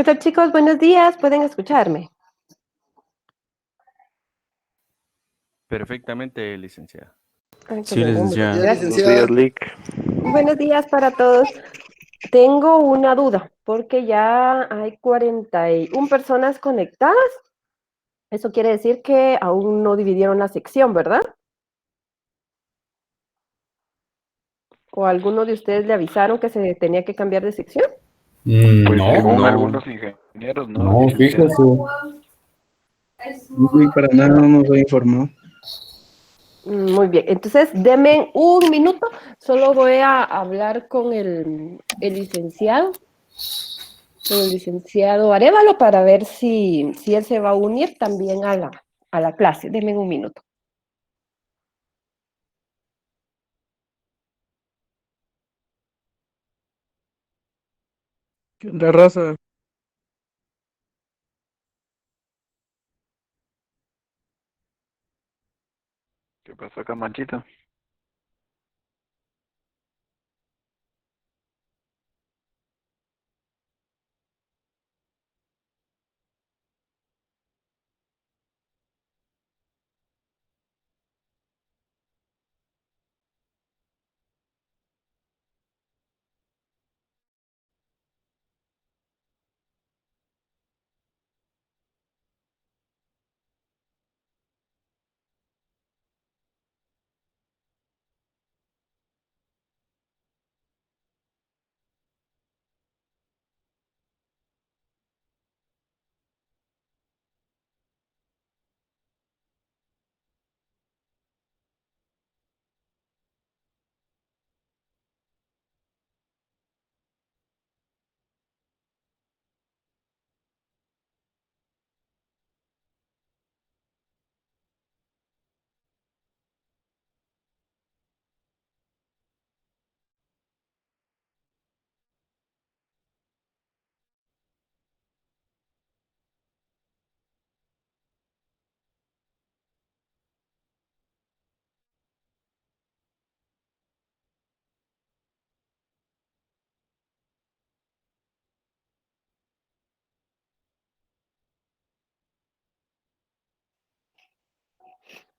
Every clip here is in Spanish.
¿Qué tal, chicos? Buenos días, ¿pueden escucharme? Perfectamente, licenciada. Excelente, muchas Licenciada. gracias. Buenos días, Lick. Buenos días para todos. Tengo una duda, porque ya hay 41 personas conectadas. Eso quiere decir que aún no dividieron la sección, ¿verdad? ¿O alguno de ustedes le avisaron que se tenía que cambiar de sección? Pues No, según no, algunos ingenieros, ¿no, no, licenciada? fíjese. Sí, para nada no nos ha informado. Muy bien, entonces denme un minuto, solo voy a hablar con el licenciado. Con el licenciado Arévalo para ver si él se va a unir también a la clase. Denme un minuto. ¿Qué onda, raza? ¿Qué pasó acá, Manchito?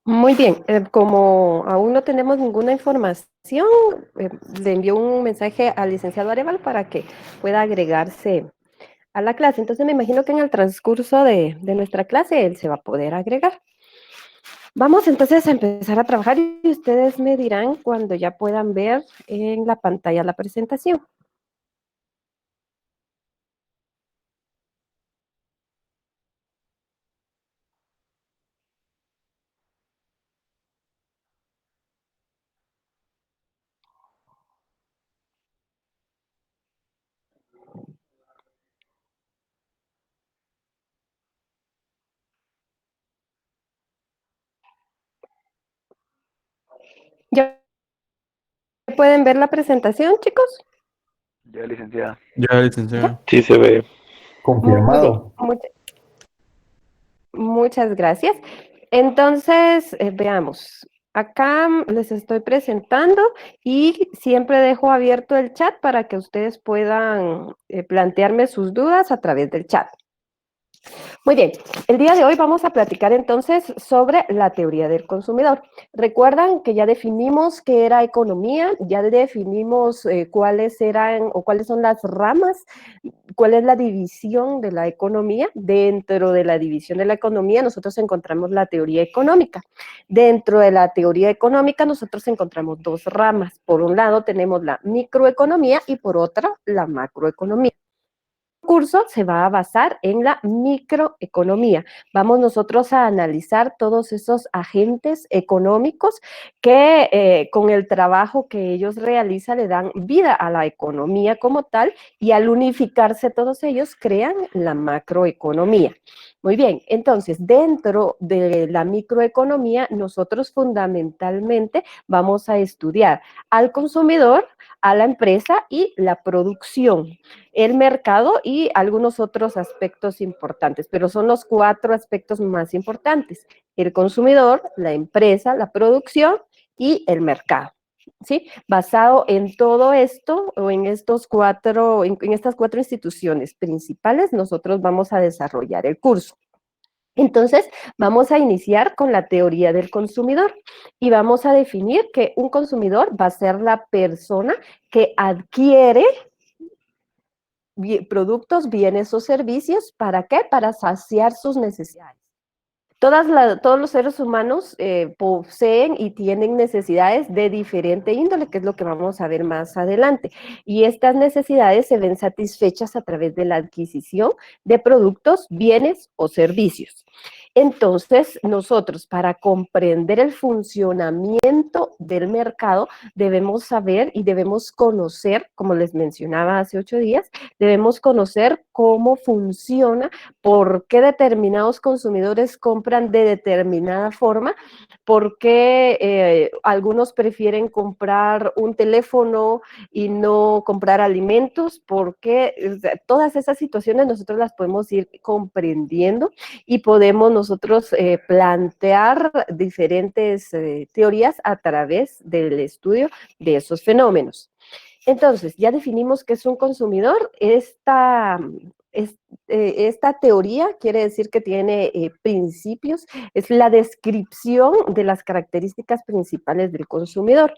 Muy bien, como aún no tenemos ninguna información, le envío un mensaje al licenciado Arévalo para que pueda agregarse a la clase. Entonces me imagino que en el transcurso de nuestra clase él se va a poder agregar. Vamos entonces a empezar a trabajar y ustedes me dirán cuando ya puedan ver en la pantalla la presentación. ¿Ya pueden ver la presentación, chicos? Ya, licenciada. Ya, ¿Ya? licenciada. Sí se ve. Muy bien. Confirmado. Muchas gracias. Entonces, veamos. Acá les estoy presentando y siempre dejo abierto el chat para que ustedes puedan plantearme sus dudas a través del chat. Muy bien, el día de hoy vamos a platicar entonces sobre la teoría del consumidor. Recuerdan que ya definimos qué era economía, ya definimos cuáles eran o cuáles son las ramas, cuál es la división de la economía. Dentro de la división de la economía nosotros encontramos la teoría económica. Dentro de la teoría económica nosotros encontramos dos ramas. Por un lado tenemos la microeconomía y por otra la macroeconomía. Curso se va a basar en la microeconomía. Vamos nosotros a analizar todos esos agentes económicos que con el trabajo que ellos realizan le dan vida a la economía como tal y al unificarse todos ellos crean la macroeconomía. Muy bien, entonces dentro de la microeconomía nosotros fundamentalmente vamos a estudiar al consumidor, a la empresa y la producción, el mercado y algunos otros aspectos importantes, pero son los 4 aspectos más importantes: el consumidor, la empresa, la producción y el mercado. ¿sí? Basado en todo esto o en estas cuatro instituciones principales, nosotros vamos a desarrollar el curso. Entonces, vamos a iniciar con la teoría del consumidor y vamos a definir que un consumidor va a ser la persona que adquiere productos, bienes o servicios. ¿Para qué? Para saciar sus necesidades. Todos los seres humanos poseen y tienen necesidades de diferente índole, que es lo que vamos a ver más adelante. Y estas necesidades se ven satisfechas a través de la adquisición de productos, bienes o servicios. Entonces, nosotros, para comprender el funcionamiento del mercado, debemos saber y debemos conocer, como les mencionaba hace 8 días, debemos conocer cómo funciona, por qué determinados consumidores compran de determinada forma, por qué algunos prefieren comprar un teléfono y no comprar alimentos, por qué, o sea, todas esas situaciones nosotros las podemos ir comprendiendo y podemos nosotros plantear diferentes teorías a través del estudio de esos fenómenos. Entonces, ya definimos qué es un consumidor. Esta teoría quiere decir que tiene principios, es la descripción de las características principales del consumidor.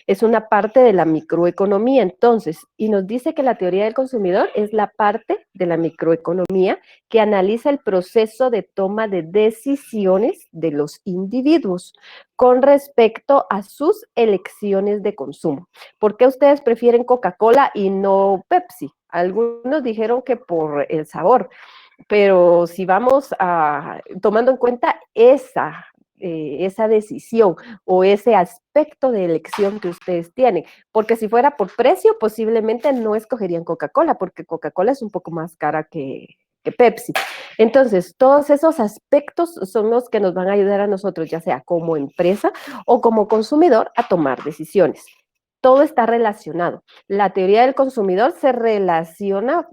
Es una parte de la microeconomía, entonces, y nos dice que la teoría del consumidor es la parte de la microeconomía que analiza el proceso de toma de decisiones de los individuos con respecto a sus elecciones de consumo. ¿Por qué ustedes prefieren Coca-Cola y no Pepsi? Algunos dijeron que por el sabor, pero si vamos tomando en cuenta esa decisión o ese aspecto de elección que ustedes tienen, porque si fuera por precio, posiblemente no escogerían Coca-Cola, porque Coca-Cola es un poco más cara que Pepsi. Entonces, todos esos aspectos son los que nos van a ayudar a nosotros, ya sea como empresa o como consumidor, a tomar decisiones. Todo está relacionado. La teoría del consumidor se relaciona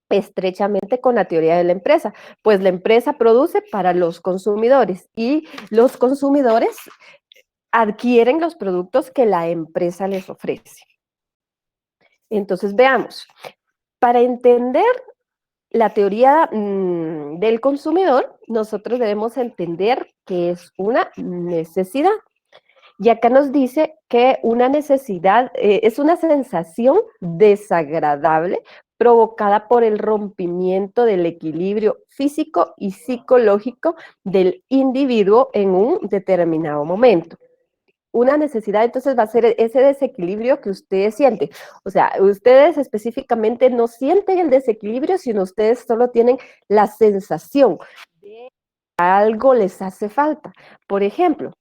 estrechamente con la teoría de la empresa, pues la empresa produce para los consumidores y los consumidores adquieren los productos que la empresa les ofrece. Entonces, veamos, para entender la teoría del consumidor, nosotros debemos entender que es una necesidad. Y acá nos dice que una necesidad es una sensación desagradable provocada por el rompimiento del equilibrio físico y psicológico del individuo en un determinado momento. Una necesidad entonces va a ser ese desequilibrio que ustedes sienten. O sea, ustedes específicamente no sienten el desequilibrio, sino ustedes solo tienen la sensación de que algo les hace falta. Por ejemplo,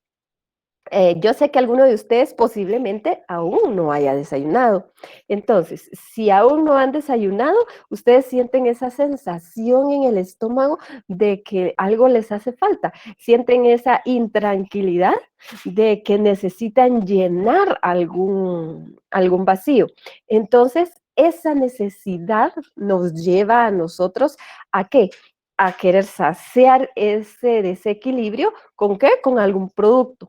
yo sé que alguno de ustedes posiblemente aún no haya desayunado. Entonces, si aún no han desayunado, ustedes sienten esa sensación en el estómago de que algo les hace falta. Sienten esa intranquilidad de que necesitan llenar algún vacío. Entonces, esa necesidad nos lleva a nosotros ¿a qué? A querer saciar ese desequilibrio. ¿Con qué? Con algún producto.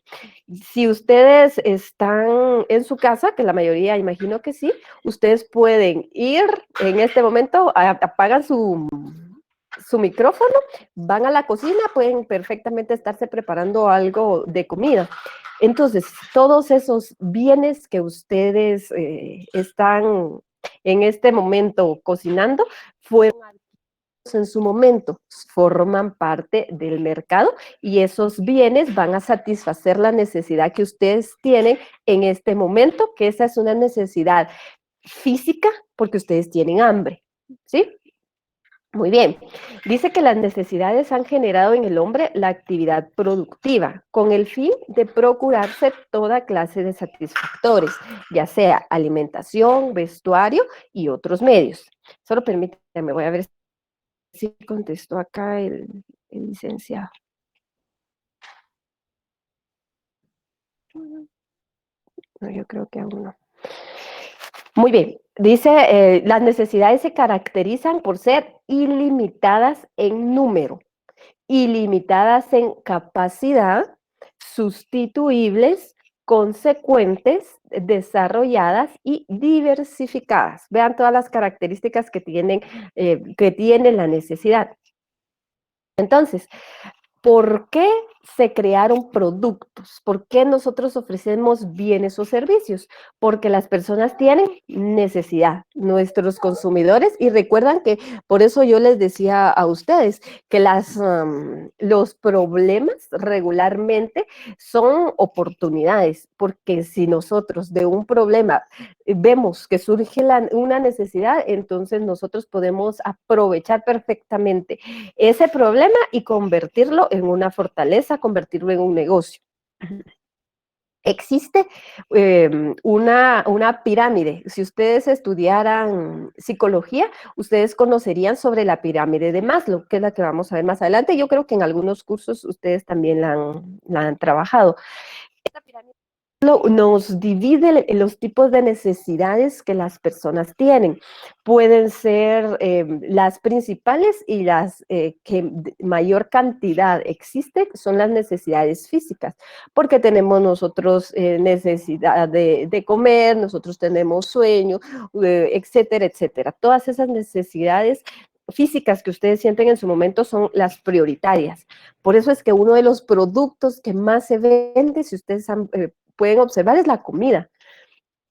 Si ustedes están en su casa, que la mayoría imagino que sí, ustedes pueden ir en este momento, apagan su micrófono, van a la cocina, pueden perfectamente estarse preparando algo de comida. Entonces, todos esos bienes que ustedes están en este momento cocinando fueron en su momento, forman parte del mercado y esos bienes van a satisfacer la necesidad que ustedes tienen en este momento, que esa es una necesidad física porque ustedes tienen hambre, ¿sí? Muy bien. Dice que las necesidades han generado en el hombre la actividad productiva con el fin de procurarse toda clase de satisfactores, ya sea alimentación, vestuario y otros medios. Solo permítanme, voy a ver si contestó acá el licenciado. No, yo creo que aún no. Muy bien, dice, las necesidades se caracterizan por ser ilimitadas en número, ilimitadas en capacidad, sustituibles, consecuentes, desarrolladas y diversificadas. Vean todas las características que tiene la necesidad. Entonces, ¿por qué se crearon productos? ¿Por qué nosotros ofrecemos bienes o servicios? Porque las personas tienen necesidad, nuestros consumidores, y recuerdan que por eso yo les decía a ustedes que los problemas regularmente son oportunidades, porque si nosotros de un problema vemos que surge una necesidad, entonces nosotros podemos aprovechar perfectamente ese problema y convertirlo en una fortaleza, convertirlo en un negocio. Existe una pirámide. Si ustedes estudiaran psicología, ustedes conocerían sobre la pirámide de Maslow, que es la que vamos a ver más adelante. Yo creo que en algunos cursos ustedes también la han trabajado. Esta pirámide nos divide los tipos de necesidades que las personas tienen. Pueden ser las principales y las que mayor cantidad existen son las necesidades físicas, porque tenemos nosotros necesidad de comer, nosotros tenemos sueño, etcétera, etcétera. Todas esas necesidades físicas que ustedes sienten en su momento son las prioritarias. Por eso es que uno de los productos que más se vende, si ustedes pueden observar, es la comida.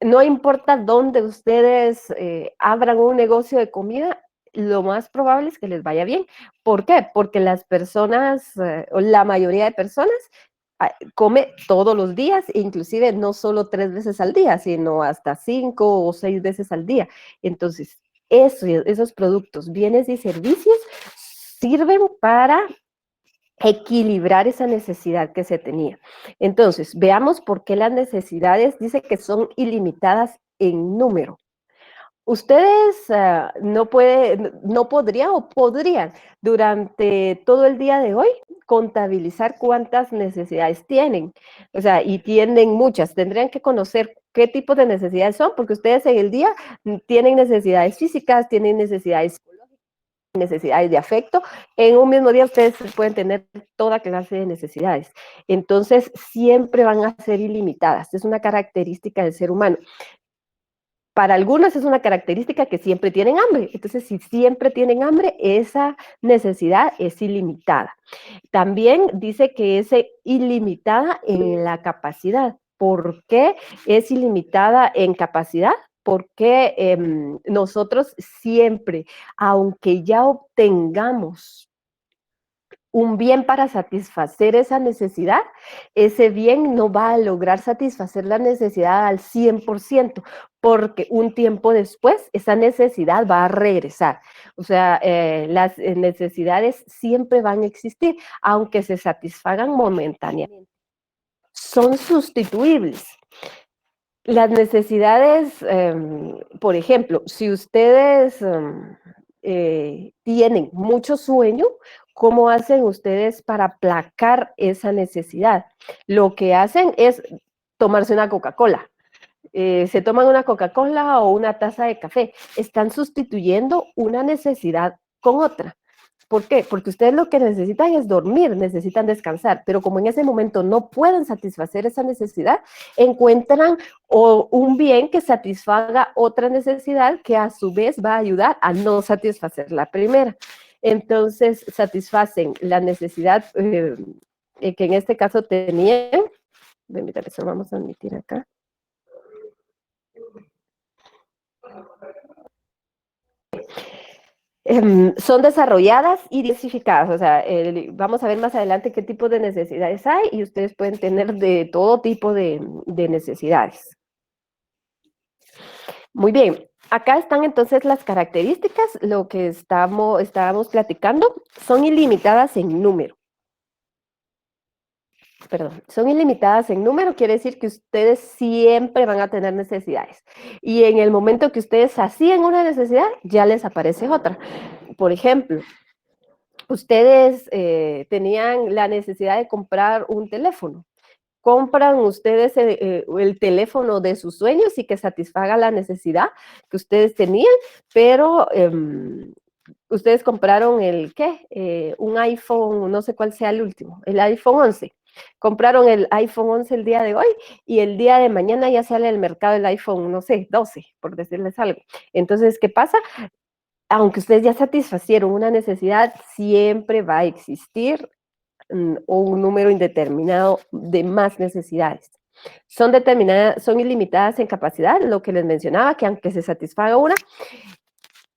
No importa dónde ustedes abran un negocio de comida, lo más probable es que les vaya bien. ¿Por qué? Porque las personas, o la mayoría de personas, come todos los días, inclusive no solo 3 veces al día, sino hasta 5 o 6 veces al día. Entonces, esos productos, bienes y servicios sirven para equilibrar esa necesidad que se tenía. Entonces, veamos por qué las necesidades dice que son ilimitadas en número. Ustedes no podrían o podrían durante todo el día de hoy contabilizar cuántas necesidades tienen. O sea, y tienen muchas. Tendrían que conocer qué tipo de necesidades son, porque ustedes en el día tienen necesidades físicas, tienen necesidades necesidades de afecto. En un mismo día ustedes pueden tener toda clase de necesidades. Entonces, siempre van a ser ilimitadas. Es una característica del ser humano. Para algunos es una característica que siempre tienen hambre. Entonces, si siempre tienen hambre, esa necesidad es ilimitada. También dice que es ilimitada en la capacidad. ¿Por qué es ilimitada en capacidad? Porque nosotros siempre, aunque ya obtengamos un bien para satisfacer esa necesidad, ese bien no va a lograr satisfacer la necesidad al 100%, porque un tiempo después esa necesidad va a regresar. O sea, las necesidades siempre van a existir, aunque se satisfagan momentáneamente. Son sustituibles. Las necesidades, por ejemplo, si ustedes tienen mucho sueño, ¿cómo hacen ustedes para aplacar esa necesidad? Lo que hacen es tomarse una Coca-Cola. Se toman una Coca-Cola o una taza de café. Están sustituyendo una necesidad con otra. ¿Por qué? Porque ustedes lo que necesitan es dormir, necesitan descansar, pero como en ese momento no pueden satisfacer esa necesidad, encuentran un bien que satisfaga otra necesidad que a su vez va a ayudar a no satisfacer la primera. Entonces, satisfacen la necesidad que en este caso tenían. Permítanme, eso vamos a admitir acá. Son desarrolladas y diversificadas, o sea, vamos a ver más adelante qué tipo de necesidades hay y ustedes pueden tener de todo tipo de necesidades. Muy bien, acá están entonces las características, lo que estábamos platicando, son ilimitadas en número. Perdón, son ilimitadas en número, quiere decir que ustedes siempre van a tener necesidades. Y en el momento que ustedes sacían una necesidad, ya les aparece otra. Por ejemplo, ustedes tenían la necesidad de comprar un teléfono. Compran ustedes el teléfono de sus sueños y que satisfaga la necesidad que ustedes tenían, pero ustedes compraron un iPhone, no sé cuál sea el último, el iPhone 11. Compraron el iPhone 11 el día de hoy y el día de mañana ya sale al mercado el iPhone, no sé, 12, por decirles algo. Entonces, ¿qué pasa? Aunque ustedes ya satisfacieron una necesidad, siempre va a existir un número indeterminado de más necesidades. Son determinadas, son ilimitadas en capacidad, lo que les mencionaba, que aunque se satisfaga una,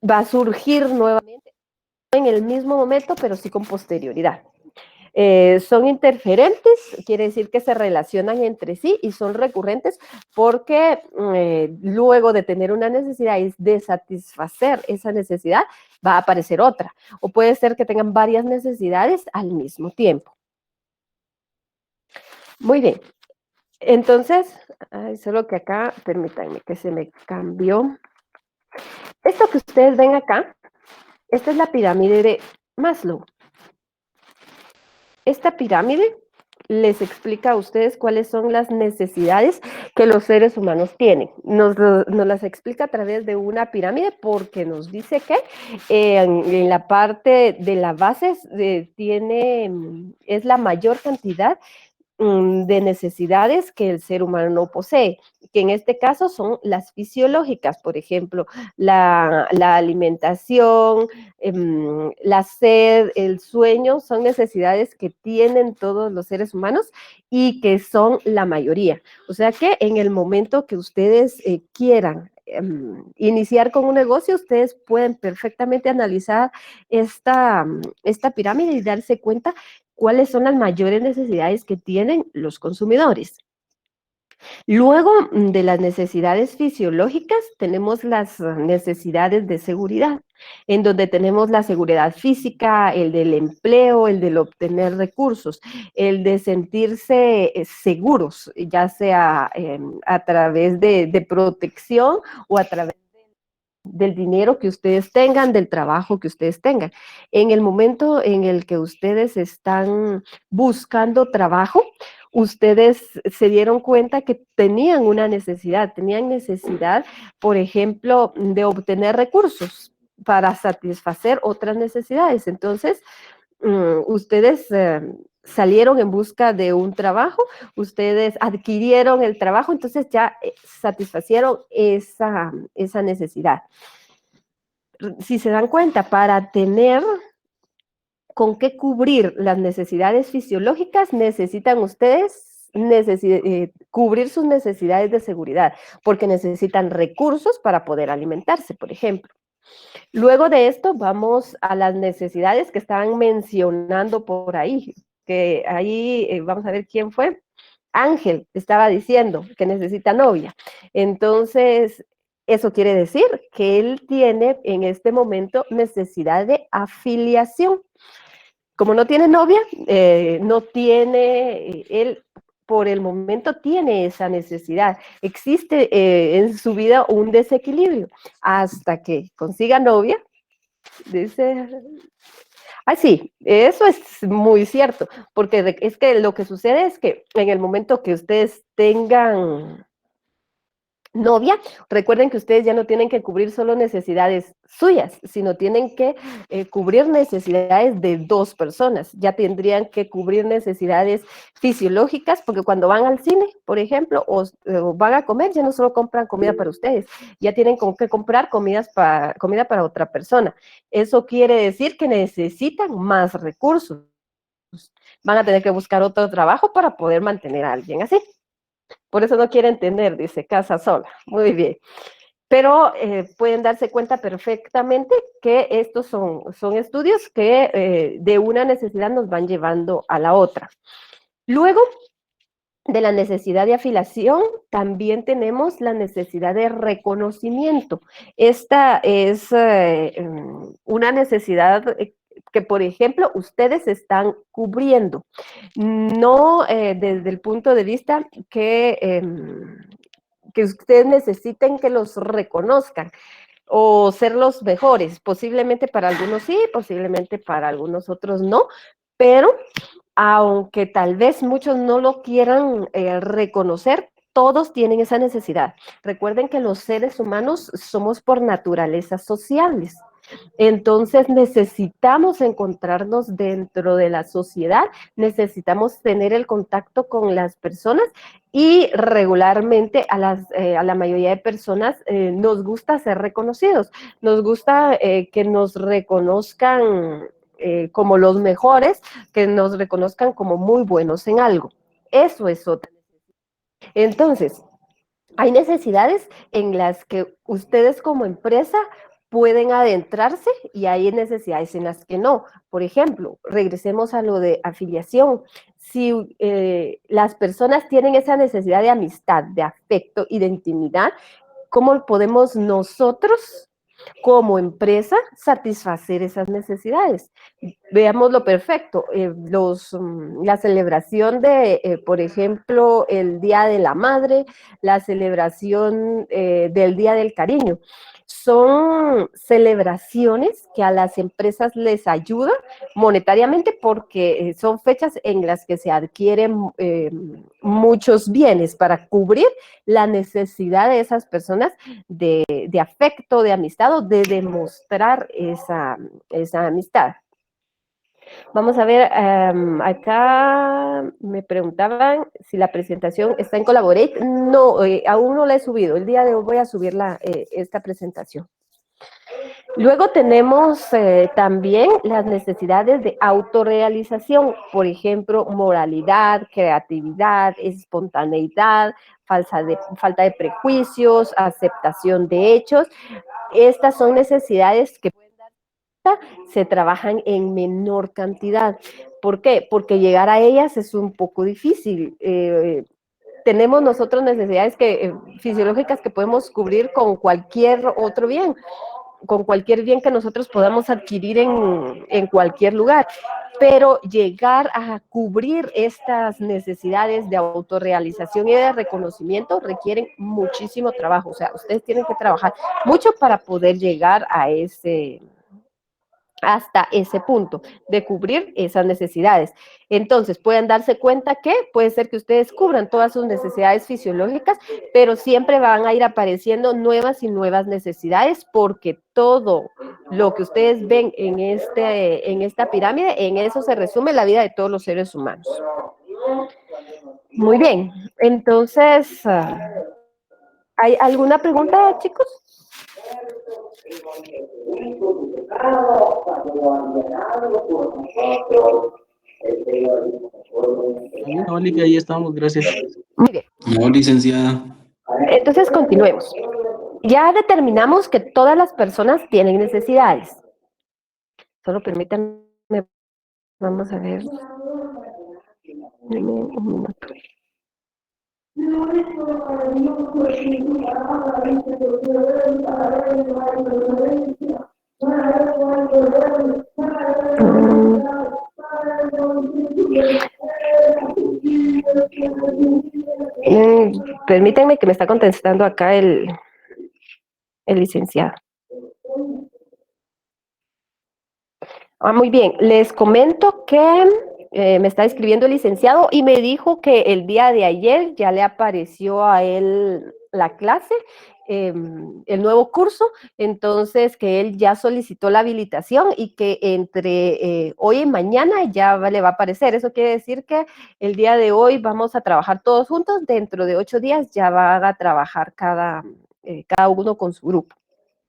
va a surgir nuevamente en el mismo momento, pero sí con posterioridad. Son interferentes, quiere decir que se relacionan entre sí y son recurrentes porque luego de tener una necesidad y de satisfacer esa necesidad, va a aparecer otra. O puede ser que tengan varias necesidades al mismo tiempo. Muy bien. Entonces, solo que acá, permítanme que se me cambió. Esto que ustedes ven acá, esta es la pirámide de Maslow. Esta pirámide les explica a ustedes cuáles son las necesidades que los seres humanos tienen. Nos las explica a través de una pirámide porque nos dice que en la parte de la base es la mayor cantidad de necesidades que el ser humano no posee, que en este caso son las fisiológicas, por ejemplo, la alimentación, la sed, el sueño, son necesidades que tienen todos los seres humanos y que son la mayoría. O sea que en el momento que ustedes quieran iniciar con un negocio, ustedes pueden perfectamente analizar esta pirámide y darse cuenta cuáles son las mayores necesidades que tienen los consumidores. Luego de las necesidades fisiológicas, tenemos las necesidades de seguridad, en donde tenemos la seguridad física, el del empleo, el del obtener recursos, el de sentirse seguros, ya sea a través de protección o a través del dinero que ustedes tengan, del trabajo que ustedes tengan. En el momento en el que ustedes están buscando trabajo, ustedes se dieron cuenta que tenían una necesidad, por ejemplo, de obtener recursos para satisfacer otras necesidades. Entonces, ustedes salieron en busca de un trabajo, ustedes adquirieron el trabajo, entonces ya satisfacieron esa necesidad. Si se dan cuenta, para tener con qué cubrir las necesidades fisiológicas, necesitan ustedes cubrir sus necesidades de seguridad, porque necesitan recursos para poder alimentarse, por ejemplo. Luego de esto vamos a las necesidades que estaban mencionando por ahí, que ahí vamos a ver quién fue. Ángel estaba diciendo que necesita novia. Entonces, eso quiere decir que él tiene en este momento necesidad de afiliación. Como no tiene novia, no tiene, él por el momento tiene esa necesidad. Existe en su vida un desequilibrio hasta que consiga novia, dice. Sí, eso es muy cierto, porque es que lo que sucede es que en el momento que ustedes tengan novia, recuerden que ustedes ya no tienen que cubrir solo necesidades suyas, sino tienen que cubrir necesidades de dos personas. Ya tendrían que cubrir necesidades fisiológicas, porque cuando van al cine, por ejemplo, o van a comer, ya no solo compran comida para ustedes, ya tienen que comprar comida para otra persona. Eso quiere decir que necesitan más recursos. Van a tener que buscar otro trabajo para poder mantener a alguien así. Por eso no quieren tener, dice, casa sola. Muy bien. Pero pueden darse cuenta perfectamente que estos son estudios que de una necesidad nos van llevando a la otra. Luego de la necesidad de afiliación, también tenemos la necesidad de reconocimiento. Esta es una necesidad que, por ejemplo, ustedes están cubriendo. No desde el punto de vista que ustedes necesiten que los reconozcan o ser los mejores. Posiblemente para algunos sí, posiblemente para algunos otros no, pero aunque tal vez muchos no lo quieran reconocer, todos tienen esa necesidad. Recuerden que los seres humanos somos por naturaleza sociables. Entonces necesitamos encontrarnos dentro de la sociedad, necesitamos tener el contacto con las personas y regularmente a la mayoría de personas nos gusta ser reconocidos, nos gusta que nos reconozcan como los mejores, que nos reconozcan como muy buenos en algo. Eso es otra. Entonces, hay necesidades en las que ustedes como empresa pueden adentrarse y hay necesidades en las que no. Por ejemplo, regresemos a lo de afiliación. Si las personas tienen esa necesidad de amistad, de afecto y de intimidad, ¿cómo podemos nosotros como empresa satisfacer esas necesidades? Veamos lo perfecto, la celebración de, por ejemplo, el Día de la Madre, la celebración del Día del Cariño. Son celebraciones que a las empresas les ayudan monetariamente porque son fechas en las que se adquieren muchos bienes para cubrir la necesidad de esas personas de afecto, de amistad o de demostrar esa amistad. Vamos a ver, acá me preguntaban si la presentación está en Collaborate. No, aún no la he subido. El día de hoy voy a subir esta presentación. Luego tenemos también las necesidades de autorrealización, por ejemplo, moralidad, creatividad, espontaneidad, falta de prejuicios, aceptación de hechos. Estas son necesidades que se trabajan en menor cantidad. ¿Por qué? Porque llegar a ellas es un poco difícil. Tenemos nosotros necesidades fisiológicas que podemos cubrir con cualquier otro bien, con cualquier bien que nosotros podamos adquirir en cualquier lugar. Pero llegar a cubrir estas necesidades de autorrealización y de reconocimiento requieren muchísimo trabajo. O sea, ustedes tienen que trabajar mucho para poder llegar hasta ese punto de cubrir esas necesidades. Entonces, pueden darse cuenta que puede ser que ustedes cubran todas sus necesidades fisiológicas, pero siempre van a ir apareciendo nuevas y nuevas necesidades porque todo lo que ustedes ven en esta pirámide, en eso se resume la vida de todos los seres humanos. Muy bien, entonces, ¿hay alguna pregunta, chicos? No, Lica, ahí estamos, gracias. Muy bien. No, licenciada. Entonces, continuemos. Ya determinamos que todas las personas tienen necesidades. Solo permítanme, vamos a ver. Deme un minuto. Permítanme que me está contestando acá el licenciado. Muy bien, les comento que me está escribiendo el licenciado y me dijo que el día de ayer ya le apareció a él la clase, el nuevo curso, entonces que él ya solicitó la habilitación y que entre hoy y mañana ya le va a aparecer. Eso quiere decir que el día de hoy vamos a trabajar todos juntos, dentro de 8 días ya van a trabajar cada uno con su grupo.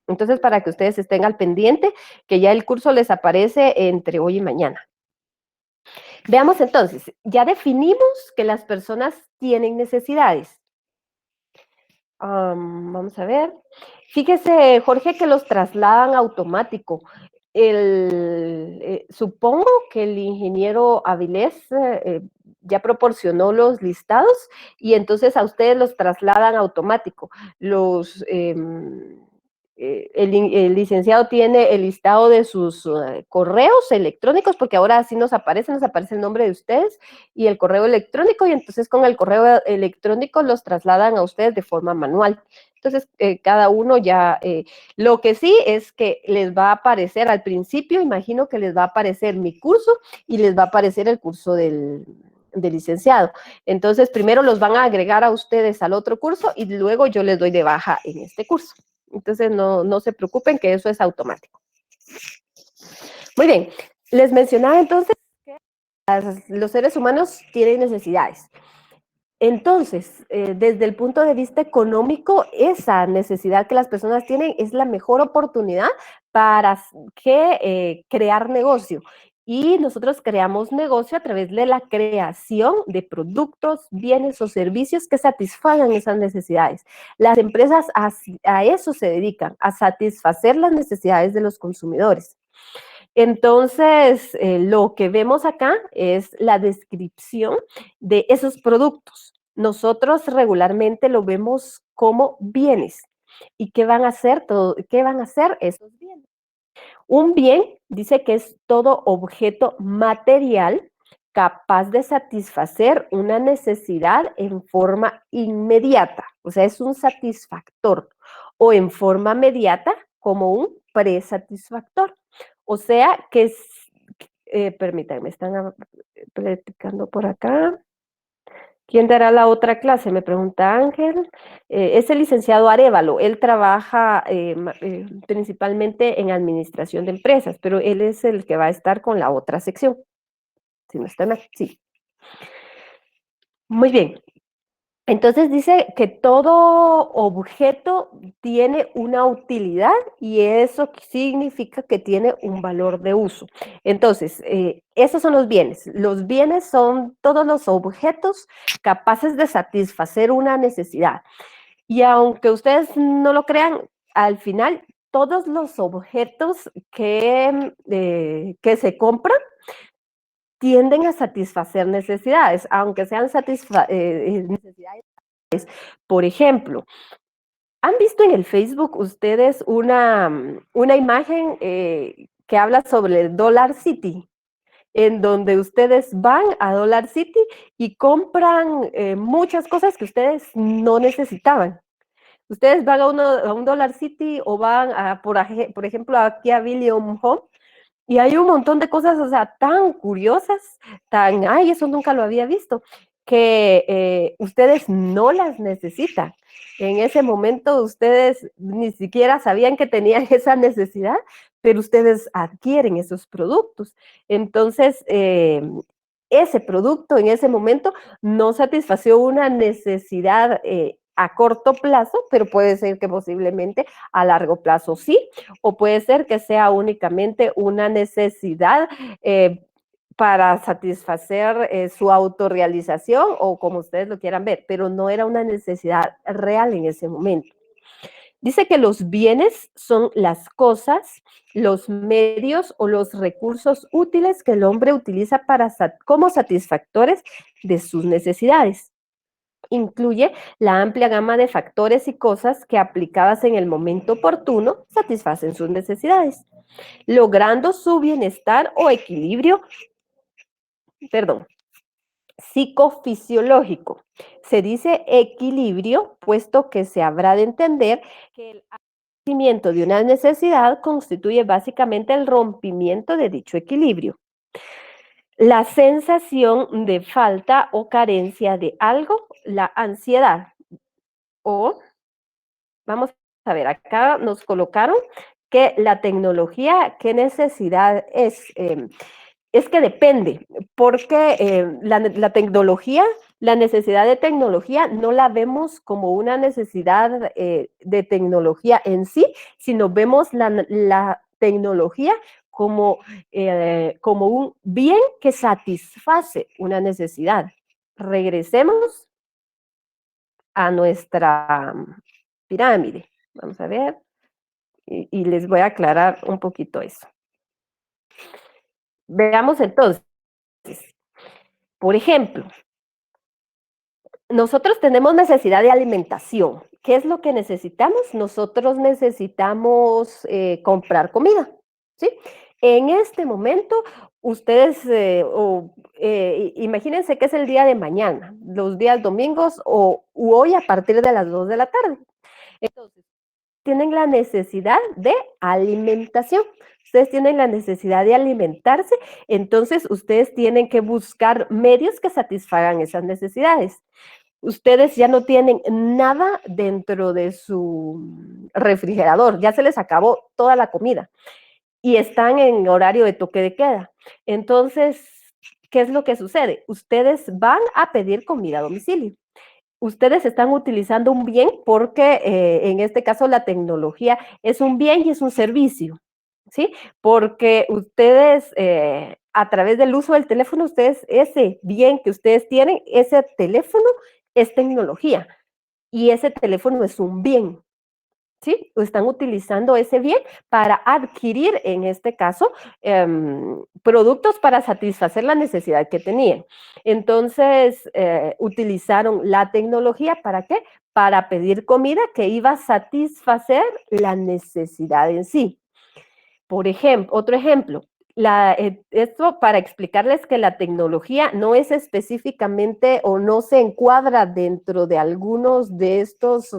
Entonces, para que ustedes estén al pendiente, que ya el curso les aparece entre hoy y mañana. Veamos entonces, ya definimos que las personas tienen necesidades. Vamos a ver. Fíjese, Jorge, que los trasladan automático. Supongo que el ingeniero Avilés ya proporcionó los listados y entonces a ustedes los trasladan automático. El licenciado tiene el listado de sus correos electrónicos, porque ahora sí nos aparece el nombre de ustedes y el correo electrónico, y entonces con el correo electrónico los trasladan a ustedes de forma manual. Entonces, cada uno ya, lo que sí es que les va a aparecer al principio, imagino que les va a aparecer mi curso y les va a aparecer el curso del licenciado. Entonces, primero los van a agregar a ustedes al otro curso y luego yo les doy de baja en este curso. Entonces, no se preocupen que eso es automático. Muy bien, les mencionaba entonces que los seres humanos tienen necesidades. Entonces, desde el punto de vista económico, esa necesidad que las personas tienen es la mejor oportunidad para crear negocio. Y nosotros creamos negocio a través de la creación de productos, bienes o servicios que satisfagan esas necesidades. Las empresas a eso se dedican, a satisfacer las necesidades de los consumidores. Entonces, lo que vemos acá es la descripción de esos productos. Nosotros regularmente lo vemos como bienes. ¿Y qué van a hacer qué van a hacer esos bienes? Un bien dice que es todo objeto material capaz de satisfacer una necesidad en forma inmediata, o sea, es un satisfactor, o en forma mediata como un presatisfactor. O sea, permítanme, están platicando por acá. ¿Quién dará la otra clase? Me pregunta Ángel. Es el licenciado Arévalo. Él trabaja principalmente en administración de empresas, pero él es el que va a estar con la otra sección. Si no están aquí, sí. Muy bien. Entonces dice que todo objeto tiene una utilidad y eso significa que tiene un valor de uso. Entonces, esos son los bienes. Los bienes son todos los objetos capaces de satisfacer una necesidad. Y aunque ustedes no lo crean, al final todos los objetos que se compran tienden a satisfacer necesidades, aunque sean necesidades. Por ejemplo, ¿han visto en el Facebook ustedes una imagen que habla sobre el Dollar City? En donde ustedes van a Dollar City y compran muchas cosas que ustedes no necesitaban. Ustedes van a un Dollar City o van por ejemplo, aquí a William Home. Y hay un montón de cosas, o sea, tan curiosas, ay, eso nunca lo había visto, que ustedes no las necesitan. En ese momento ustedes ni siquiera sabían que tenían esa necesidad, pero ustedes adquieren esos productos. Entonces, ese producto en ese momento no satisfació una necesidad a corto plazo, pero puede ser que posiblemente a largo plazo sí, o puede ser que sea únicamente una necesidad para satisfacer su autorrealización o como ustedes lo quieran ver, pero no era una necesidad real en ese momento. Dice que los bienes son las cosas, los medios o los recursos útiles que el hombre utiliza como satisfactores de sus necesidades. Incluye la amplia gama de factores y cosas que aplicadas en el momento oportuno satisfacen sus necesidades, logrando su bienestar o equilibrio, psicofisiológico. Se dice equilibrio, puesto que se habrá de entender que el abastecimiento de una necesidad constituye básicamente el rompimiento de dicho equilibrio. La sensación de falta o carencia de algo, la ansiedad. O, vamos a ver, acá nos colocaron que la tecnología, ¿qué necesidad es? Es que depende, porque la tecnología, la necesidad de tecnología no la vemos como una necesidad de tecnología en sí, sino vemos la tecnología como un bien que satisface una necesidad. Regresemos a nuestra pirámide. Vamos a ver, y les voy a aclarar un poquito eso. Veamos entonces. Por ejemplo, nosotros tenemos necesidad de alimentación. ¿Qué es lo que necesitamos? Nosotros necesitamos comprar comida, ¿sí? En este momento, ustedes, imagínense que es el día de mañana, los días domingos o hoy a partir de las 2 de la tarde. Entonces, tienen la necesidad de alimentación. Ustedes tienen la necesidad de alimentarse, entonces ustedes tienen que buscar medios que satisfagan esas necesidades. Ustedes ya no tienen nada dentro de su refrigerador, ya se les acabó toda la comida. y están en horario de toque de queda. Entonces, ¿qué es lo que sucede? Ustedes van a pedir comida a domicilio. Ustedes están utilizando un bien porque en este caso la tecnología es un bien y es un servicio, ¿sí? Porque ustedes a través del uso del teléfono, ustedes, ese bien que ustedes tienen, ese teléfono es tecnología y ese teléfono es un bien. ¿Sí? Están utilizando ese bien para adquirir, en este caso, productos para satisfacer la necesidad que tenían. Entonces, utilizaron la tecnología, ¿para qué? Para pedir comida que iba a satisfacer la necesidad en sí. Por ejemplo, otro ejemplo, esto para explicarles que la tecnología no es específicamente o no se encuadra dentro de algunos de estos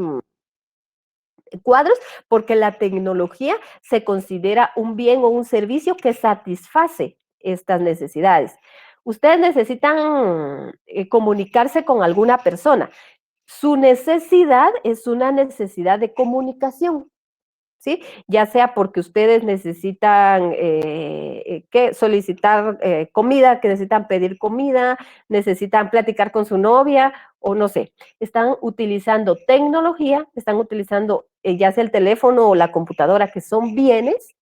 cuadros, porque la tecnología se considera un bien o un servicio que satisface estas necesidades. Ustedes necesitan comunicarse con alguna persona. Su necesidad es una necesidad de comunicación. ¿Sí? Ya sea porque ustedes necesitan solicitar comida, que necesitan pedir comida, necesitan platicar con su novia o no sé. Están utilizando tecnología, están utilizando ya sea el teléfono o la computadora, que son bienes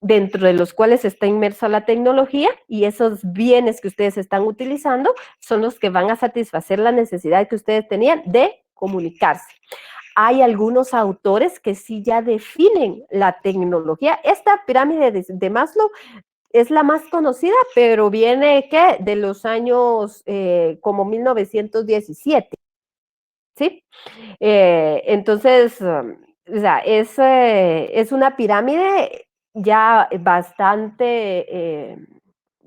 dentro de los cuales está inmersa la tecnología y esos bienes que ustedes están utilizando son los que van a satisfacer la necesidad que ustedes tenían de comunicarse. Hay algunos autores que sí ya definen la tecnología. Esta pirámide de Maslow es la más conocida, pero viene ¿qué? De los años como 1917, ¿sí? Entonces, o sea, es una pirámide ya bastante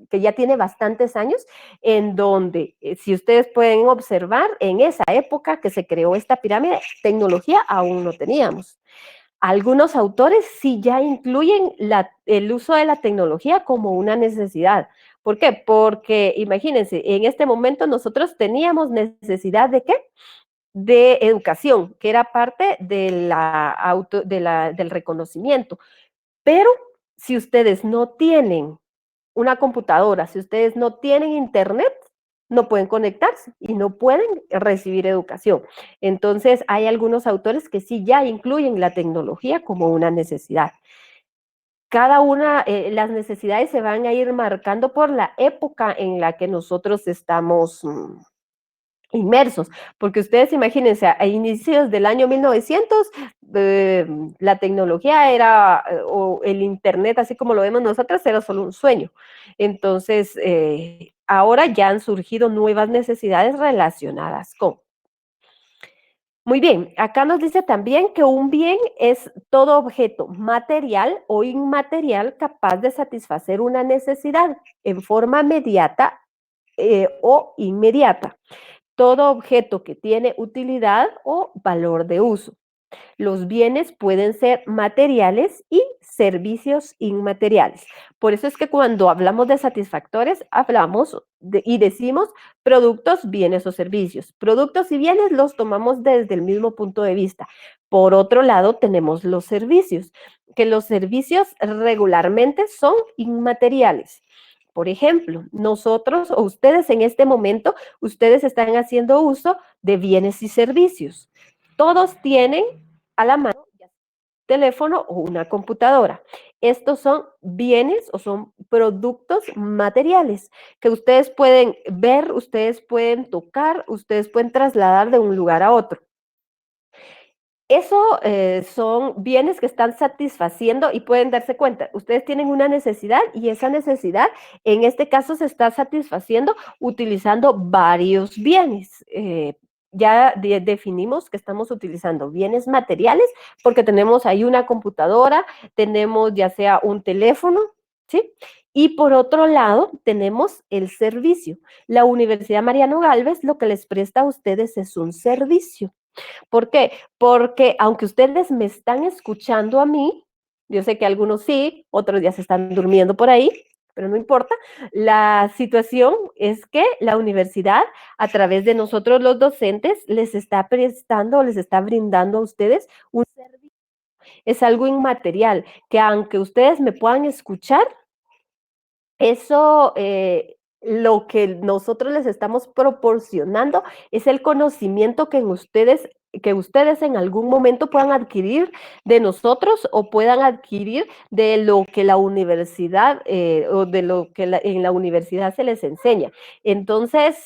que ya tiene bastantes años, en donde, si ustedes pueden observar, en esa época que se creó esta pirámide, tecnología aún no teníamos. Algunos autores sí ya incluyen el uso de la tecnología como una necesidad. ¿Por qué? Porque imagínense, en este momento nosotros teníamos necesidad de ¿qué? De educación, que era parte de del reconocimiento. Pero si ustedes no tienen una computadora, si ustedes no tienen internet, no pueden conectarse y no pueden recibir educación. Entonces, hay algunos autores que sí ya incluyen la tecnología como una necesidad. Cada una, las necesidades se van a ir marcando por la época en la que nosotros estamos inmersos, porque ustedes imagínense, a inicios del año 1900, la tecnología era, o el internet, así como lo vemos nosotros, era solo un sueño. Entonces, ahora ya han surgido nuevas necesidades relacionadas con. Muy bien, acá nos dice también que un bien es todo objeto material o inmaterial capaz de satisfacer una necesidad en forma mediata o inmediata. Todo objeto que tiene utilidad o valor de uso. Los bienes pueden ser materiales y servicios inmateriales. Por eso es que cuando hablamos de satisfactores, hablamos y decimos productos, bienes o servicios. Productos y bienes los tomamos desde el mismo punto de vista. Por otro lado, tenemos los servicios, que los servicios regularmente son inmateriales. Por ejemplo, nosotros o ustedes en este momento, ustedes están haciendo uso de bienes y servicios. Todos tienen a la mano un teléfono o una computadora. Estos son bienes o son productos materiales que ustedes pueden ver, ustedes pueden tocar, ustedes pueden trasladar de un lugar a otro. Eso son bienes que están satisfaciendo y pueden darse cuenta, ustedes tienen una necesidad y esa necesidad en este caso se está satisfaciendo utilizando varios bienes. Ya definimos que estamos utilizando bienes materiales porque tenemos ahí una computadora, tenemos ya sea un teléfono, ¿sí? Y por otro lado, tenemos el servicio. La Universidad Mariano Gálvez lo que les presta a ustedes es un servicio. ¿Por qué? Porque aunque ustedes me están escuchando a mí, yo sé que algunos sí, otros ya se están durmiendo por ahí, pero no importa. La situación es que la universidad, a través de nosotros los docentes, les está prestando, les está brindando a ustedes un servicio. es algo inmaterial, que aunque ustedes me puedan escuchar, eso, lo que nosotros les estamos proporcionando es el conocimiento que ustedes en algún momento puedan adquirir de nosotros o puedan adquirir de lo que la universidad o de lo que en la universidad se les enseña. Entonces,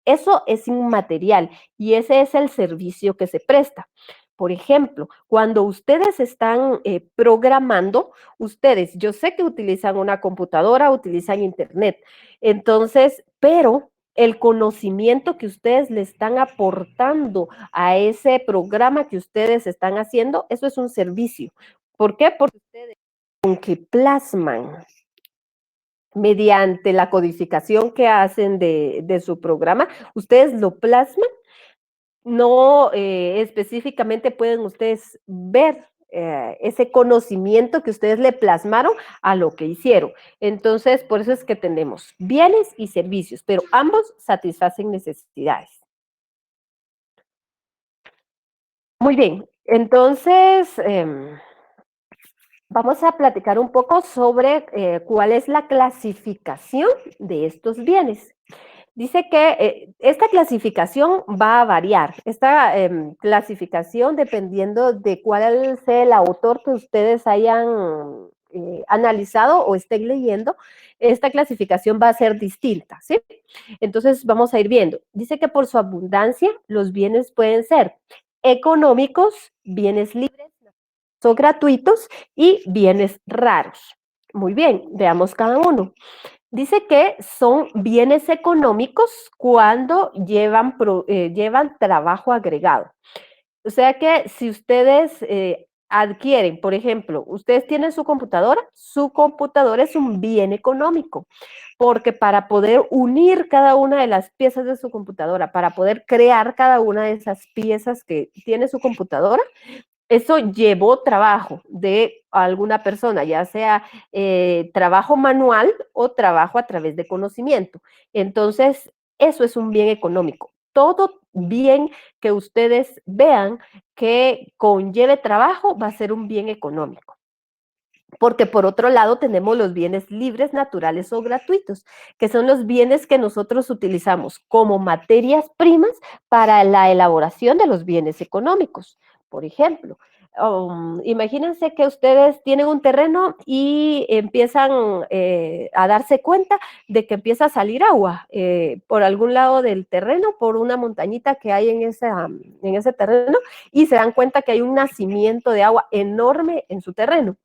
eso es inmaterial y ese es el servicio que se presta. Por ejemplo, cuando ustedes están programando, ustedes, yo sé que utilizan una computadora, utilizan internet, entonces, pero el conocimiento que ustedes le están aportando a ese programa que ustedes están haciendo, eso es un servicio. ¿Por qué? Porque ustedes, aunque plasman mediante la codificación que hacen de su programa, ustedes lo plasman, no específicamente pueden ustedes ver ese conocimiento que ustedes le plasmaron a lo que hicieron. Entonces, por eso es que tenemos bienes y servicios, pero ambos satisfacen necesidades. Muy bien, entonces vamos a platicar un poco sobre cuál es la clasificación de estos bienes. Dice que esta clasificación va a variar. Esta clasificación, dependiendo de cuál sea el autor que ustedes hayan analizado o estén leyendo, esta clasificación va a ser distinta, ¿sí? Entonces, vamos a ir viendo. Dice que por su abundancia, los bienes pueden ser económicos, bienes libres o gratuitos y bienes raros. Muy bien, veamos cada uno. Dice que son bienes económicos cuando llevan trabajo agregado. O sea que si ustedes adquieren, por ejemplo, ustedes tienen su computadora es un bien económico, porque para poder unir cada una de las piezas de su computadora, para poder crear cada una de esas piezas que tiene su computadora, eso llevó trabajo de alguna persona, ya sea trabajo manual o trabajo a través de conocimiento. Entonces, eso es un bien económico. Todo bien que ustedes vean que conlleve trabajo va a ser un bien económico. Porque por otro lado tenemos los bienes libres, naturales o gratuitos, que son los bienes que nosotros utilizamos como materias primas para la elaboración de los bienes económicos. Por ejemplo, imagínense que ustedes tienen un terreno y empiezan a darse cuenta de que empieza a salir agua por algún lado del terreno, por una montañita que hay en ese terreno, y se dan cuenta que hay un nacimiento de agua enorme en su terreno.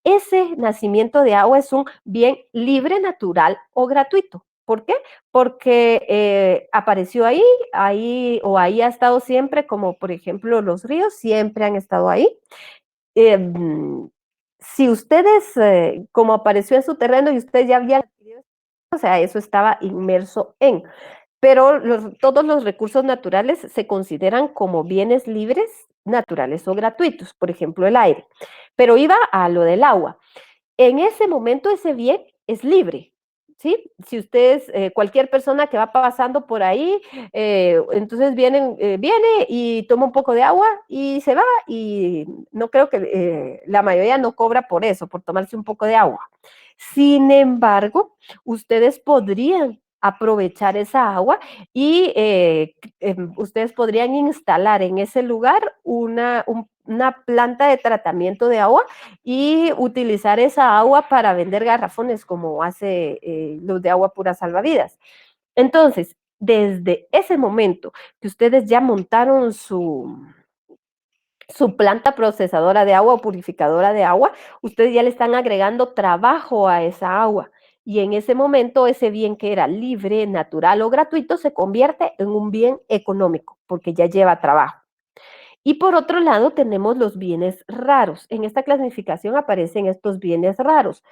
Ese nacimiento de agua es un bien libre, natural o gratuito. ¿Por qué? Porque apareció o ahí ha estado siempre, como por ejemplo los ríos, siempre han estado ahí. Si ustedes, como apareció en su terreno y ustedes ya habían adquirido, o sea, eso estaba inmerso en. Pero todos los recursos naturales se consideran como bienes libres, naturales o gratuitos, por ejemplo, el aire. Pero iba a lo del agua. En ese momento ese bien es libre, ¿sí? Si ustedes, cualquier persona que va pasando por ahí, entonces viene y toma un poco de agua y se va, y no creo que la mayoría no cobra por eso, por tomarse un poco de agua. Sin embargo, ustedes podrían aprovechar esa agua y ustedes podrían instalar en ese lugar una planta de tratamiento de agua y utilizar esa agua para vender garrafones como hace los de agua pura salvavidas. Entonces, desde ese momento que ustedes ya montaron su planta procesadora de agua o purificadora de agua, ustedes ya le están agregando trabajo a esa agua. Y en ese momento ese bien que era libre, natural o gratuito se convierte en un bien económico porque ya lleva trabajo. Y por otro lado tenemos los bienes raros. En esta clasificación aparecen estos bienes raros.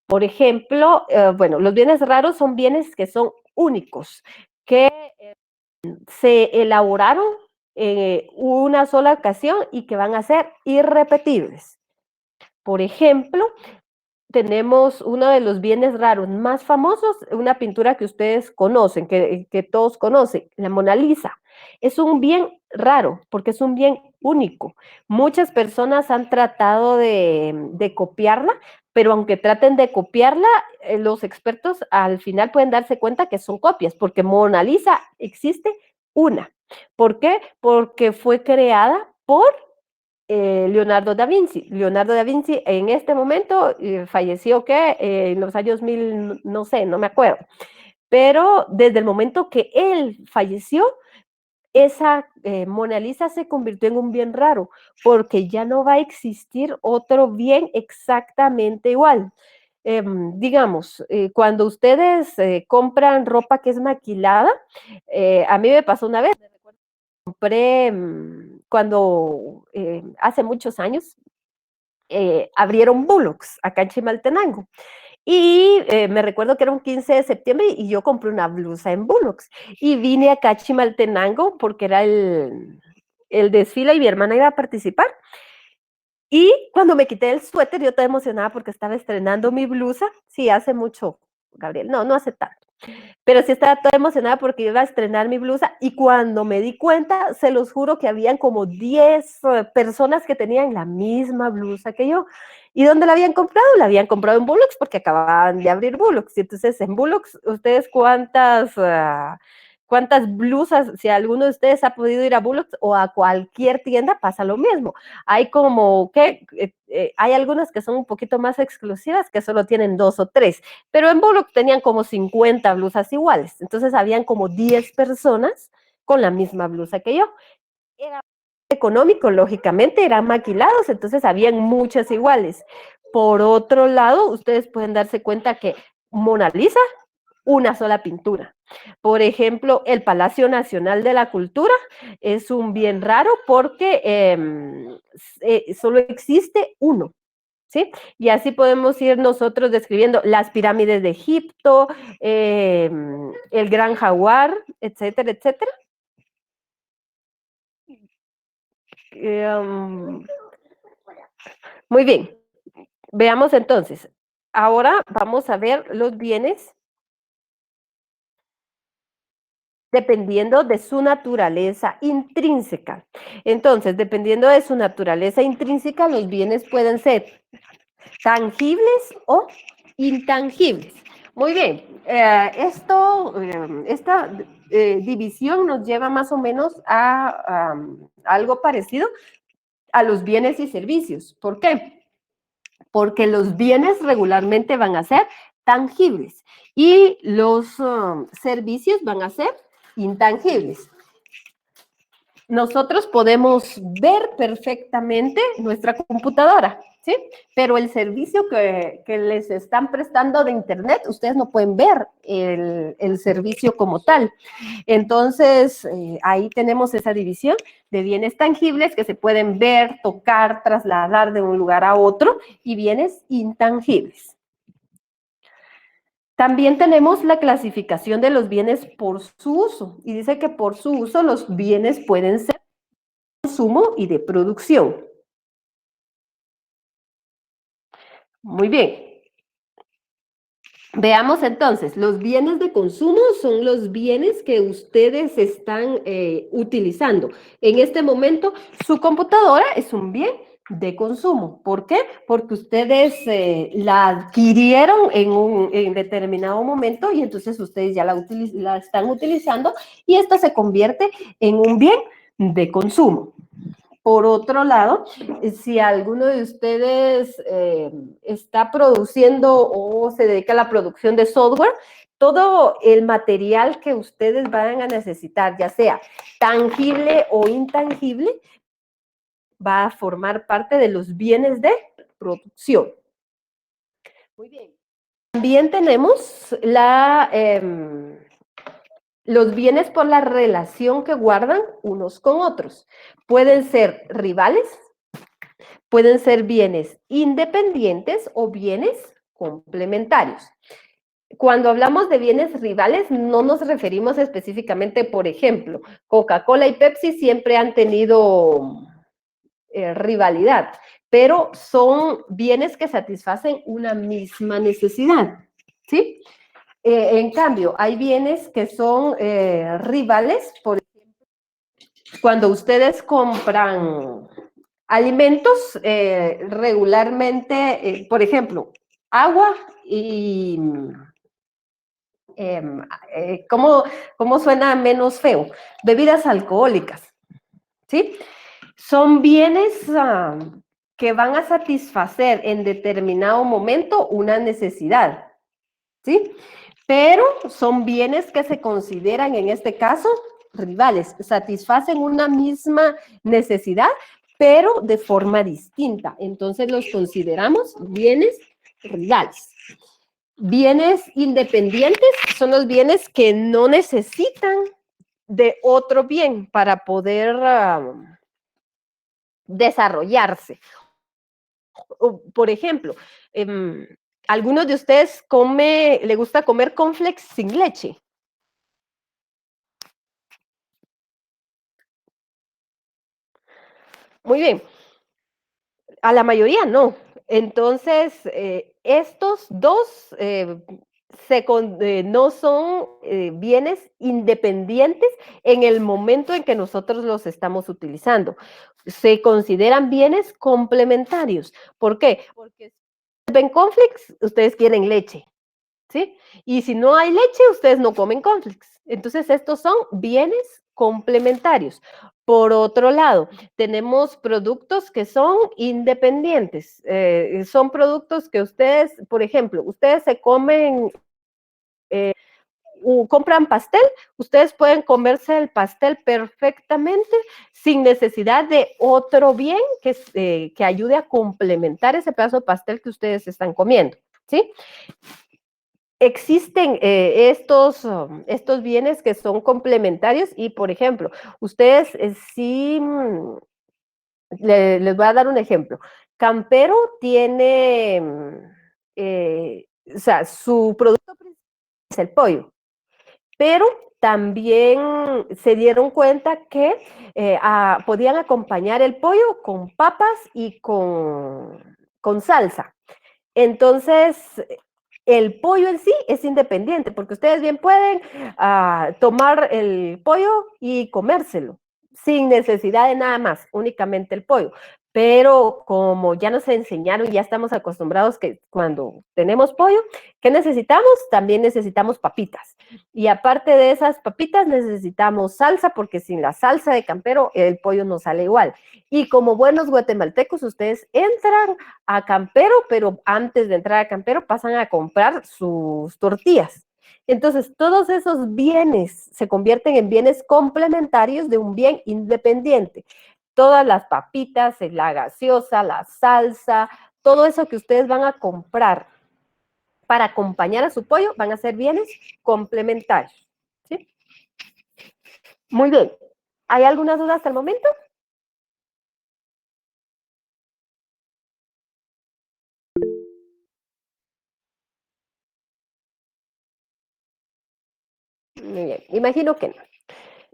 Por ejemplo, bueno, los bienes raros son bienes que son únicos, que se elaboraron en una sola ocasión y que van a ser irrepetibles. Por ejemplo, tenemos uno de los bienes raros más famosos, una pintura que ustedes conocen, que todos conocen, la Mona Lisa. Es un bien raro, porque es un bien único. Muchas personas han tratado de copiarla, pero aunque traten de copiarla, los expertos al final pueden darse cuenta que son copias, porque Mona Lisa existe una. ¿Por qué? Porque fue creada por Leonardo da Vinci. Leonardo da Vinci en este momento falleció que en los años 1000, no sé, no me acuerdo, pero desde el momento que él falleció, esa Mona Lisa se convirtió en un bien raro, porque ya no va a existir otro bien exactamente igual. Digamos, cuando ustedes compran ropa que es maquilada, a mí me pasó una vez, compré cuando hace muchos años abrieron Bullocks acá en Chimaltenango. Y me recuerdo que era un 15 de septiembre y yo compré una blusa en Bullocks. Y vine acá a Chimaltenango porque era el desfile y mi hermana iba a participar. Y cuando me quité el suéter, yo estaba emocionada porque estaba estrenando mi blusa. Sí, hace mucho, Gabriel. No, no hace tanto. Pero sí estaba toda emocionada porque iba a estrenar mi blusa y cuando me di cuenta, se los juro que habían como 10 personas que tenían la misma blusa que yo. ¿Y dónde la habían comprado? La habían comprado en Bullocks porque acababan de abrir Bullocks. Y entonces en Bullocks, ¿ustedes cuántas blusas, si alguno de ustedes ha podido ir a Bullocks o a cualquier tienda, pasa lo mismo? Hay como que, hay algunas que son un poquito más exclusivas que solo tienen 2 o 3, pero en Bullock tenían como 50 blusas iguales, entonces habían como 10 personas con la misma blusa que yo. Era económico, lógicamente, eran maquilados, entonces habían muchas iguales. Por otro lado, ustedes pueden darse cuenta que Mona Lisa, una sola pintura. Por ejemplo, el Palacio Nacional de la Cultura es un bien raro porque solo existe uno. ¿Sí? Y así podemos ir nosotros describiendo las pirámides de Egipto, el Gran Jaguar, etcétera, etcétera. Um, muy bien, veamos entonces. Ahora vamos a ver los bienes dependiendo de su naturaleza intrínseca. Entonces, dependiendo de su naturaleza intrínseca, los bienes pueden ser tangibles o intangibles. Muy bien, esta división nos lleva más o menos a algo parecido a los bienes y servicios. ¿Por qué? Porque los bienes regularmente van a ser tangibles y los servicios van a ser intangibles. Nosotros podemos ver perfectamente nuestra computadora, ¿sí? Pero el servicio que les están prestando de Internet, ustedes no pueden ver el servicio como tal. Entonces, ahí tenemos esa división de bienes tangibles que se pueden ver, tocar, trasladar de un lugar a otro y bienes intangibles. También tenemos la clasificación de los bienes por su uso y dice que por su uso los bienes pueden ser de consumo y de producción. Muy bien. Veamos entonces, los bienes de consumo son los bienes que ustedes están utilizando. En este momento, su computadora es un bien de consumo. ¿Por qué? Porque ustedes la adquirieron en determinado momento y entonces ustedes ya la están utilizando y esta se convierte en un bien de consumo. Por otro lado, si alguno de ustedes está produciendo o se dedica a la producción de software, todo el material que ustedes van a necesitar, ya sea tangible o intangible, va a formar parte de los bienes de producción. Muy bien. También tenemos los bienes por la relación que guardan unos con otros. Pueden ser rivales, pueden ser bienes independientes o bienes complementarios. Cuando hablamos de bienes rivales, no nos referimos específicamente, por ejemplo, Coca-Cola y Pepsi siempre han tenido rivalidad, pero son bienes que satisfacen una misma necesidad, ¿sí? En cambio, hay bienes que son rivales, por ejemplo, cuando ustedes compran alimentos, regularmente, por ejemplo, agua y... em, ¿cómo suena menos feo? Bebidas alcohólicas, ¿sí? Son bienes que van a satisfacer en determinado momento una necesidad, ¿sí? Pero son bienes que se consideran en este caso rivales, satisfacen una misma necesidad, pero de forma distinta. Entonces los consideramos bienes rivales. Bienes independientes son los bienes que no necesitan de otro bien para poder desarrollarse. Por ejemplo, ¿algunos de ustedes le gusta comer cornflakes sin leche? Muy bien, a la mayoría no. Entonces, estos dos no son bienes independientes en el momento en que nosotros los estamos utilizando. Se consideran bienes complementarios. ¿Por qué? Porque si ven cornflakes, ustedes quieren leche, ¿sí? Y si no hay leche, ustedes no comen cornflakes. Entonces, estos son bienes complementarios. Por otro lado, tenemos productos que son independientes. Son productos que ustedes, por ejemplo, ustedes se comen, compran pastel, ustedes pueden comerse el pastel perfectamente sin necesidad de otro bien que ayude a complementar ese pedazo de pastel que ustedes están comiendo, ¿sí? Existen estos bienes que son complementarios y, por ejemplo, ustedes sí, les voy a dar un ejemplo. Campero tiene, o sea, su producto principal es el pollo, pero también se dieron cuenta que podían acompañar el pollo con papas y con salsa. Entonces, el pollo en sí es independiente, porque ustedes bien pueden tomar el pollo y comérselo, sin necesidad de nada más, únicamente el pollo. Pero como ya nos enseñaron, ya estamos acostumbrados que cuando tenemos pollo, ¿qué necesitamos? También necesitamos papitas. Y aparte de esas papitas, necesitamos salsa, porque sin la salsa de campero, el pollo no sale igual. Y como buenos guatemaltecos, ustedes entran a Campero, pero antes de entrar a Campero pasan a comprar sus tortillas. Entonces, todos esos bienes se convierten en bienes complementarios de un bien independiente. Todas las papitas, la gaseosa, la salsa, todo eso que ustedes van a comprar para acompañar a su pollo van a ser bienes complementarios, ¿sí? Muy bien. ¿Hay alguna duda hasta el momento? Muy bien, imagino que no.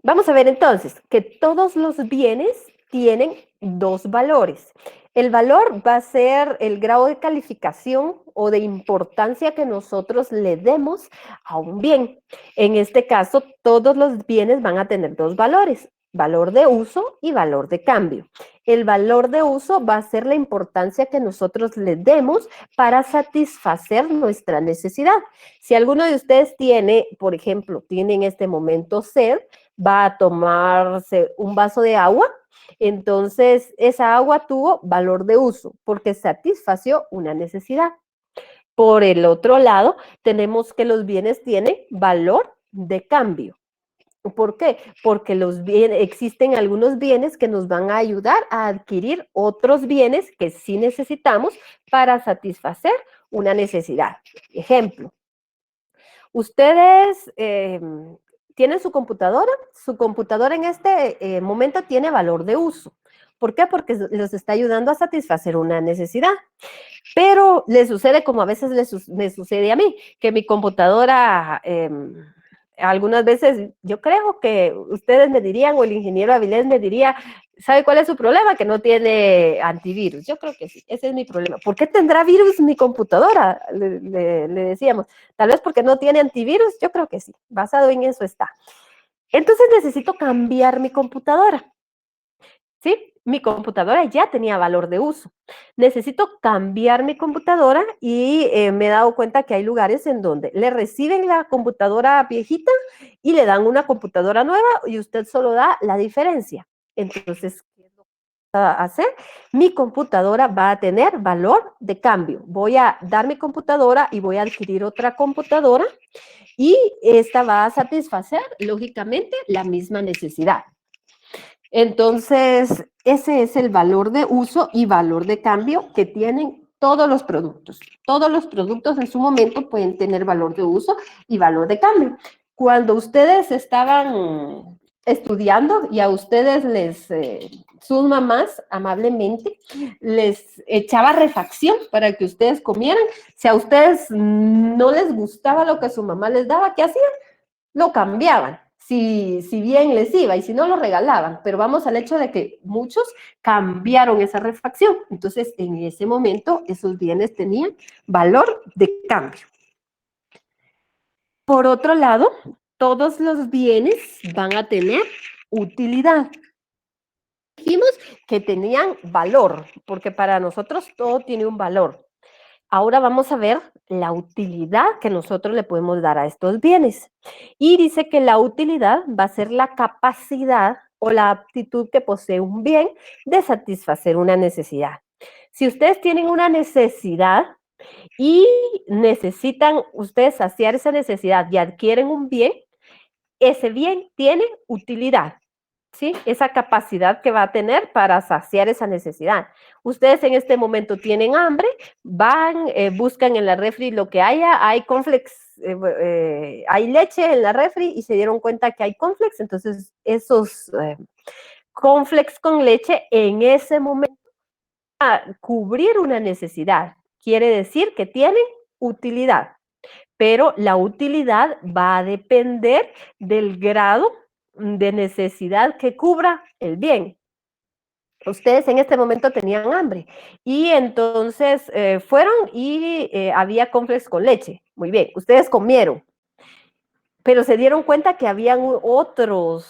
Vamos a ver entonces que todos los bienes tienen dos valores. El valor va a ser el grado de calificación o de importancia que nosotros le demos a un bien. En este caso, todos los bienes van a tener dos valores, valor de uso y valor de cambio. El valor de uso va a ser la importancia que nosotros le demos para satisfacer nuestra necesidad. Si alguno de ustedes tiene, por ejemplo, tiene en este momento sed, va a tomarse un vaso de agua, entonces esa agua tuvo valor de uso porque satisfació una necesidad. Por el otro lado, tenemos que los bienes tienen valor de cambio. ¿Por qué? Porque existen algunos bienes que nos van a ayudar a adquirir otros bienes que sí necesitamos para satisfacer una necesidad. Ejemplo, ustedes tienen su computadora en este momento tiene valor de uso. ¿Por qué? Porque los está ayudando a satisfacer una necesidad. Pero le sucede como a veces me sucede a mí, que mi computadora, algunas veces yo creo que ustedes me dirían, o el ingeniero Avilés me diría, ¿sabe cuál es su problema? Que no tiene antivirus. Yo creo que sí, ese es mi problema. ¿Por qué tendrá virus mi computadora? Le decíamos, tal vez porque no tiene antivirus, yo creo que sí, basado en eso está. Entonces necesito cambiar mi computadora, ¿sí? Mi computadora ya tenía valor de uso. Necesito cambiar mi computadora y me he dado cuenta que hay lugares en donde le reciben la computadora viejita y le dan una computadora nueva y usted solo da la diferencia. Entonces, ¿qué es lo que va a hacer? Mi computadora va a tener valor de cambio. Voy a dar mi computadora y voy a adquirir otra computadora y esta va a satisfacer, lógicamente, la misma necesidad. Entonces, ese es el valor de uso y valor de cambio que tienen todos los productos. Todos los productos en su momento pueden tener valor de uso y valor de cambio. Cuando ustedes estaban estudiando y a ustedes sus mamás amablemente les echaba refacción para que ustedes comieran, si a ustedes no les gustaba lo que su mamá les daba, ¿qué hacían? Lo cambiaban, si bien les iba, y si no, lo regalaban. Pero vamos al hecho de que muchos cambiaron esa refacción. Entonces, en ese momento, esos bienes tenían valor de cambio. Por otro lado, todos los bienes van a tener utilidad. Dijimos que tenían valor, porque para nosotros todo tiene un valor. Ahora vamos a ver la utilidad que nosotros le podemos dar a estos bienes. Y dice que la utilidad va a ser la capacidad o la aptitud que posee un bien de satisfacer una necesidad. Si ustedes tienen una necesidad y necesitan ustedes saciar esa necesidad y adquieren un bien, ese bien tiene utilidad. ¿Sí? Esa capacidad que va a tener para saciar esa necesidad. Ustedes en este momento tienen hambre, van, buscan en la refri lo que haya, hay cornflakes, hay leche en la refri y se dieron cuenta que hay cornflakes, entonces esos cornflakes con leche en ese momento van a cubrir una necesidad. Quiere decir que tienen utilidad, pero la utilidad va a depender del grado de necesidad que cubra el bien. Ustedes en este momento tenían hambre y entonces fueron y había cornflakes con leche. Muy bien, ustedes comieron, pero se dieron cuenta que habían otro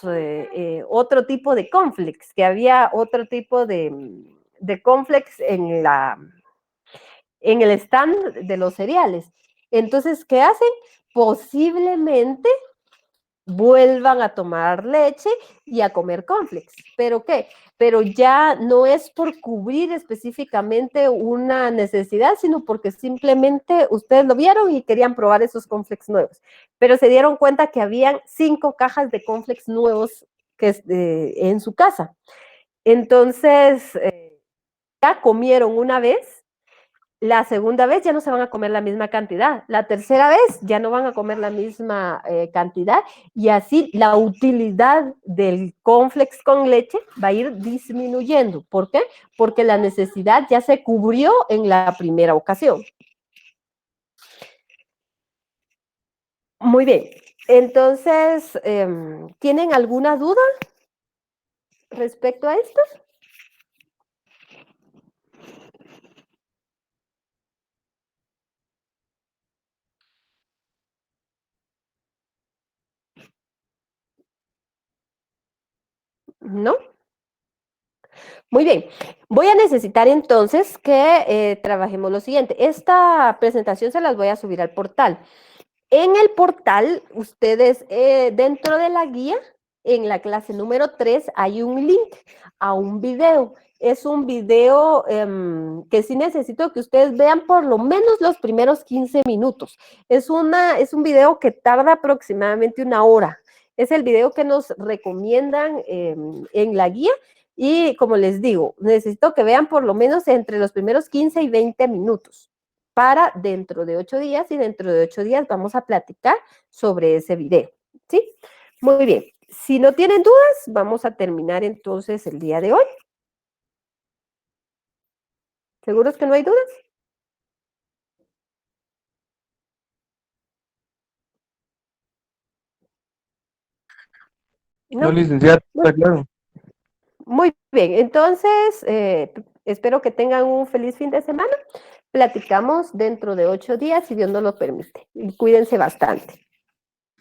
tipo de cornflakes, que había otro tipo de cornflakes en el stand de los cereales. Entonces, ¿qué hacen? Posiblemente vuelvan a tomar leche y a comer cornflakes. ¿Pero qué? Pero ya no es por cubrir específicamente una necesidad, sino porque simplemente ustedes lo vieron y querían probar esos cornflakes nuevos. Pero se dieron cuenta que habían 5 cajas de cornflakes nuevos en su casa. Entonces, ya comieron una vez. La segunda vez ya no se van a comer la misma cantidad. La tercera vez ya no van a comer la misma cantidad. Y así la utilidad del cornflakes con leche va a ir disminuyendo. ¿Por qué? Porque la necesidad ya se cubrió en la primera ocasión. Muy bien. Entonces, ¿tienen alguna duda respecto a esto? ¿No? Muy bien, voy a necesitar entonces que trabajemos lo siguiente. Esta presentación se las voy a subir al portal. En el portal, ustedes dentro de la guía, en la clase número 3, hay un link a un video. Es un video que sí necesito que ustedes vean por lo menos los primeros 15 minutos. Es un video que tarda aproximadamente 1 hora. Es el video que nos recomiendan en la guía. Y como les digo, necesito que vean por lo menos entre los primeros 15 y 20 minutos para dentro de 8 días y dentro de 8 días vamos a platicar sobre ese video, ¿sí? Muy bien. Si no tienen dudas, vamos a terminar entonces el día de hoy. ¿Seguros que no hay dudas? No, licenciada, está claro. Muy bien, entonces espero que tengan un feliz fin de semana. Platicamos dentro de 8 días, si Dios nos lo permite. Y cuídense bastante.